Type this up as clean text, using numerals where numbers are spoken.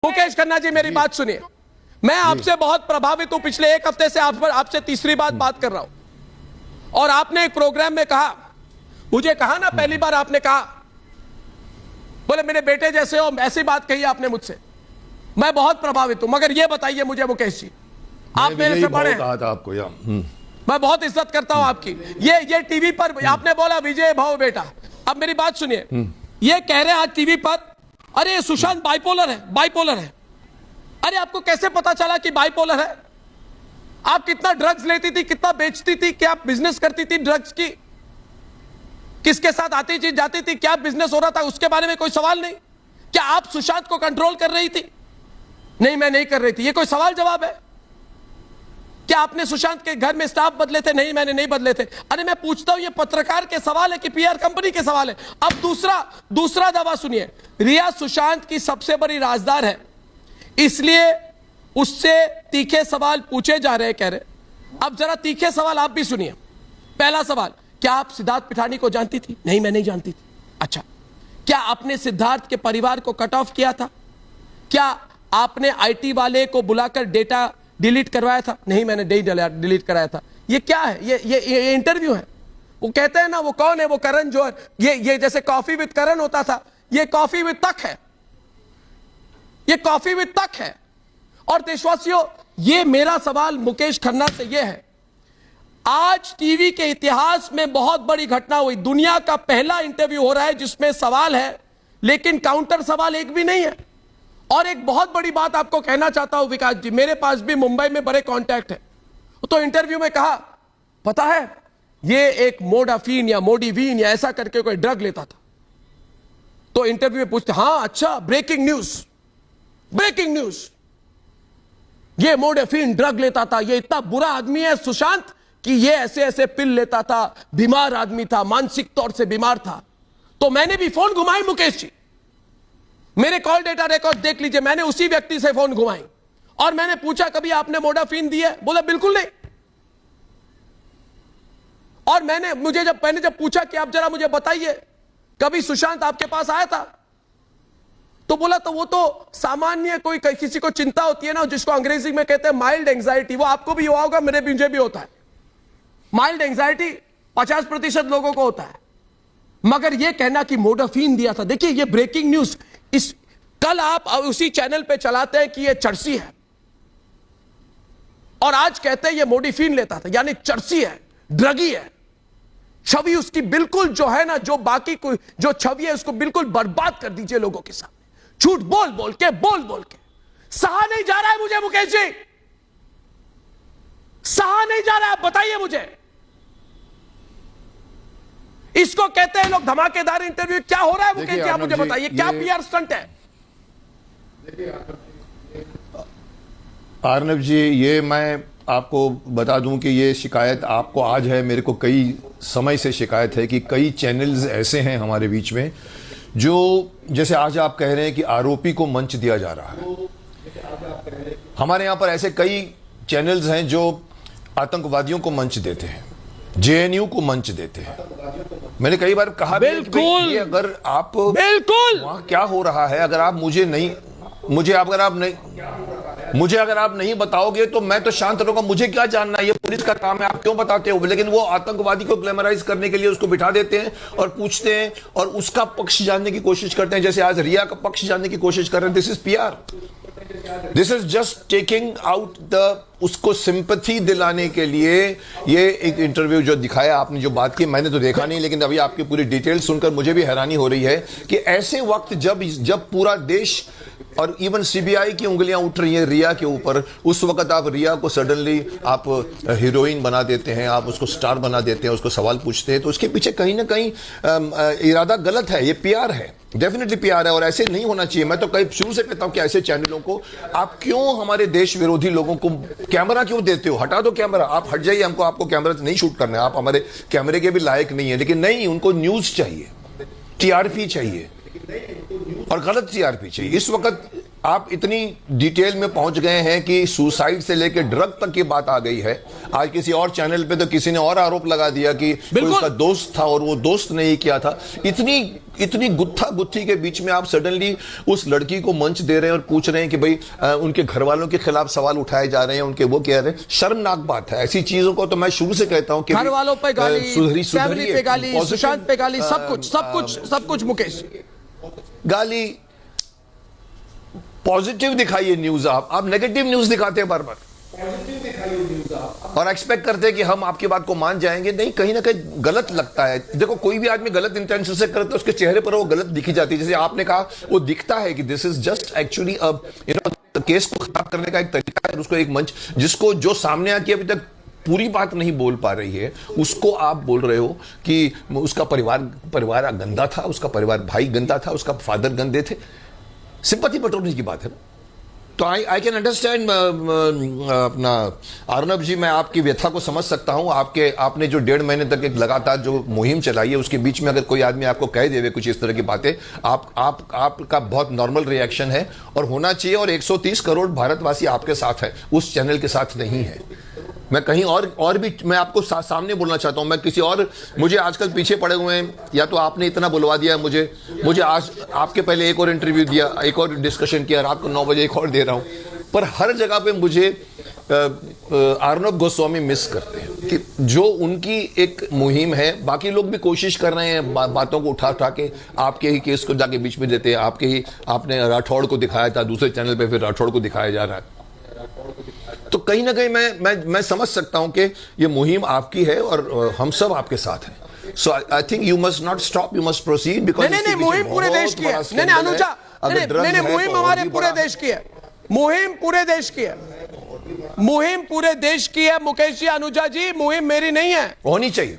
मुकेश खन्ना जी मेरी बात सुनिए, मैं आपसे बहुत प्रभावित हूं। पिछले एक हफ्ते से आपसे तीसरी बात कर रहा हूं। और आपने एक प्रोग्राम में कहा, मुझे कहा ना, पहली बार आपने कहा, बोले मेरे बेटे जैसे हो, ऐसी बात कही आपने मुझसे। मैं बहुत प्रभावित हूं। मगर ये बताइए मुझे मुकेश जी, आप मेरे से बड़े हैं, कहा था आपको मैं बहुत इज्जत करता हूं आपकी। ये टीवी पर आपने बोला विजय भाव बेटा। अब मेरी बात सुनिए, ये कह रहे हैं आज टीवी पर, अरे सुशांत बाइपोलर है। अरे आपको कैसे पता चला कि बाइपोलर है? आप कितना ड्रग्स लेती थी, कितना बेचती थी, क्या बिजनेस करती थी ड्रग्स की, किसके साथ आती थी जाती थी, क्या बिजनेस हो रहा था, उसके बारे में कोई सवाल नहीं? क्या आप सुशांत को कंट्रोल कर रही थी? नहीं, मैं नहीं कर रही थी। ये कोई सवाल जवाब है? क्या आपने सुशांत के घर में स्टाफ बदले थे? नहीं, मैंने नहीं बदले थे। अरे मैं पूछता हूं, ये पत्रकार के सवाल है कि पीआर कंपनी के सवाल है? अब दूसरा दावा सुनिए, रिया सुशांत की सबसे बड़ी राजदार है, इसलिए उससे तीखे सवाल पूछे जा रहे, कह रहे। अब जरा तीखे सवाल आप भी सुनिए। पहला सवाल, क्या आप सिद्धार्थ पिठानी को जानती थी? नहीं, मैं नहीं जानती थी। अच्छा, क्या आपने सिद्धार्थ के परिवार को कट ऑफ किया था? क्या आपने आईटी वाले को बुलाकर डेटा डिलीट करवाया था? नहीं, मैंने नहीं डिलीट कराया था। ये क्या है? ये इंटरव्यू है। वो कहते हैं ना, वो कौन है, वो करण जौहर। ये जैसे कॉफी विद करण होता था, ये कॉफी विद तक है, ये कॉफी विद तक है। और देशवासियों, ये मेरा सवाल मुकेश खन्ना से ये है, आज टीवी के इतिहास में बहुत बड़ी घटना हुई। दुनिया का पहला इंटरव्यू हो रहा है जिसमें सवाल है, लेकिन काउंटर सवाल एक भी नहीं है। और एक बहुत बड़ी बात आपको कहना चाहता हूं विकास जी, मेरे पास भी मुंबई में बड़े कांटेक्ट है। तो इंटरव्यू में कहा, पता है ये एक मोडाफिन या मोडिवीन या ऐसा करके कोई ड्रग लेता था। तो इंटरव्यू में पूछते, हां अच्छा, ब्रेकिंग न्यूज, ये मोडाफिन ड्रग लेता था, ये इतना बुरा आदमी है सुशांत कि ये ऐसे पिल लेता था, बीमार आदमी था, मानसिक तौर से बीमार था। तो मैंने भी फोन घुमाई मुकेश जी, मेरे कॉल डेटा रिकॉर्ड देख लीजिए, मैंने उसी व्यक्ति से फोन घुमाई और मैंने पूछा, कभी आपने मोडाफिन दी है? बोला बिल्कुल नहीं। और मैंने जब पूछा कि आप जरा मुझे बताइए, कभी सुशांत आपके पास आया था? तो बोला, तो वो तो सामान्य कोई किसी को चिंता होती है ना, जिसको अंग्रेजी में कहते हैं माइल्ड एंजाइटी, वो आपको भी हुआ होगा, मुझे भी होता है। माइल्ड एंजाइटी 50% लोगों को होता है। मगर ये कहना कि मोडाफिन दिया था, देखिए ये ब्रेकिंग न्यूज, कल आप उसी चैनल पे चलाते हैं कि ये चर्सी है, और आज कहते हैं ये मोडिफिन लेता था, यानी चर्सी है, ड्रगी है। छवि उसकी बिल्कुल जो है ना, जो बाकी कोई जो छवि है उसको बिल्कुल बर्बाद कर दीजिए लोगों के सामने। झूठ बोल के सहा नहीं जा रहा है मुझे मुकेश जी, सहा नहीं जा रहा है। बताइए मुझे, इसको कहते हैं लोग धमाकेदार इंटरव्यू। क्या हो रहा है मुकेश जी, आप मुझे बताइए, क्या पीआर स्टंट है? अर्नब जी, ये मैं आपको बता दूं कि ये शिकायत आपको आज है, मेरे को कई समय से शिकायत है कि कई चैनल्स ऐसे हैं हमारे बीच में जो, जैसे आज आप कह रहे हैं कि आरोपी को मंच दिया जा रहा है। हमारे यहां पर ऐसे कई चैनल्स हैं जो आतंकवादियों को मंच देते हैं, जेएनयू को मंच देते हैं। मैंने कई बार कहा, बिल्कुल, अगर आप बिल्कुल वहां क्या हो रहा है, अगर आप मुझे अगर आप नहीं बताओगे तो मैं तो शांत रहूंगा, मुझे क्या जानना है, ये पुलिस का काम है, आप क्यों बताते हो? लेकिन वो आतंकवादी को ग्लैमराइज करने के लिए उसको बिठा देते हैं और पूछते हैं और उसका पक्ष जानने की कोशिश करते हैं, जैसे आज रिया का पक्ष जानने की कोशिश कर रहे हैं। This is PR, this is just taking out उसको सिंपैथी दिलाने के लिए। ये एक इंटरव्यू जो दिखाया आपने, जो बात की, मैंने तो देखा नहीं, लेकिन अभी आपकी पूरी डिटेल सुनकर मुझे भी हैरानी हो रही है कि ऐसे वक्त जब पूरा देश और इवन सीबीआई की उंगलियां उठ रही हैं रिया के ऊपर, उस वक्त आप रिया को सडनली आप हीरोइन बना देते हैं, आप उसको स्टार बना देते हैं, उसको सवाल पूछते हैं। तो उसके पीछे कहीं ना कहीं इरादा गलत है, ये पीआर है, डेफिनेटली पीआर है, और ऐसे नहीं होना चाहिए। मैं तो कई शुरू से कहता हूं कि ऐसे चैनलों को आप क्यों, हमारे देश विरोधी लोगों को कैमरा क्यों देते हो? हटा दो कैमरा, आप हट जाइए, हमको आपको कैमरा नहीं शूट करना है, आप हमारे कैमरे के भी लायक नहीं है। लेकिन नहीं, उनको न्यूज चाहिए, टीआरपी चाहिए, और गलत टीआरपी चाहिए। इस वक्त आप इतनी डिटेल में पहुंच गए हैं कि सुसाइड से लेकर ड्रग तक की बात आ गई है। आज किसी और चैनल पे तो किसी ने और आरोप लगा दिया कि कोई उसका दोस्त था और वो दोस्त ने ही किया था। इतनी गुत्था गुत्थी के बीच में आप सडनली उस लड़की को मंच दे रहे हैं और पूछ रहे हैं कि भाई उनके घर वालों के खिलाफ सवाल उठाए जा रहे हैं, उनके वो कह रहे हैं। शर्मनाक बात है। ऐसी चीजों को तो मैं शुरू से कहता हूं कि घर वालों पे गाली, फैमिली पे गाली, सुशांत पे गाली, सब कुछ मुकेश गाली। पॉजिटिव दिखाइए न्यूज, आप नेगेटिव न्यूज दिखाते हैं बार बार और एक्सपेक्ट करते हैं कि हम आपकी बात को मान जाएंगे। नहीं, कहीं ना कहीं गलत लगता है। देखो, कोई भी आदमी गलत इंटेंशन से करता है, उसके चेहरे पर वो गलत दिखी जाती है। जैसे आपने कहा, वो दिखता है कि this is just actually case को खराब करने का एक तरीका है। उसको एक मंच, जिसको जो सामने आके अभी तक पूरी बात नहीं बोल पा रही है, उसको आप बोल रहे हो कि उसका परिवार गंदा था, उसका परिवार भाई गंदा था, उसका फादर गंदे थे। सिंपैथी बटोरने की बात है। तो आई कैन अंडरस्टैंड अपना अर्नब जी, मैं आपकी व्यथा को समझ सकता हूं। आपने जो 1.5 महीने तक एक लगातार जो मुहिम चलाई है, उसके बीच में अगर कोई आदमी आपको कह देवे कुछ इस तरह की बातें, आपका बहुत नॉर्मल रिएक्शन है और होना चाहिए। और 130 करोड़ भारतवासी आपके साथ है, उस चैनल के साथ नहीं है। मैं कहीं और भी मैं आपको सामने बोलना चाहता हूं। मैं किसी और, मुझे आजकल पीछे पड़े हुए हैं, या तो आपने इतना बुलवा दिया मुझे आज आपके पहले एक और इंटरव्यू दिया, एक और डिस्कशन किया, रात को 9 बजे एक और दे रहा हूं। पर हर जगह पे मुझे अर्नब गोस्वामी मिस करते हैं कि जो उनकी एक मुहिम है। बाकी लोग भी कोशिश कर रहे हैं बातों को उठा के आपके ही केस को जाके बीच में देते हैं। आपने राठौड़ को दिखाया था दूसरे चैनल पे, फिर राठौड़ को दिखाया जा रहा है। तो कहीं ना कहीं मैं समझ सकता हूं कि ये मुहिम आपकी है और हम सब आपके साथ हैं। So I think you must not stop, you must proceed. Because नहीं, मुहिम पूरे देश की है। नहीं अनुजा, नहीं, मुहिम हमारे पूरे देश की है। मुहिम पूरे देश की है। मुहिम पूरे देश की है मुकेश जी, अनुजा जी, मुहिम मेरी नहीं है। होनी चाहिए।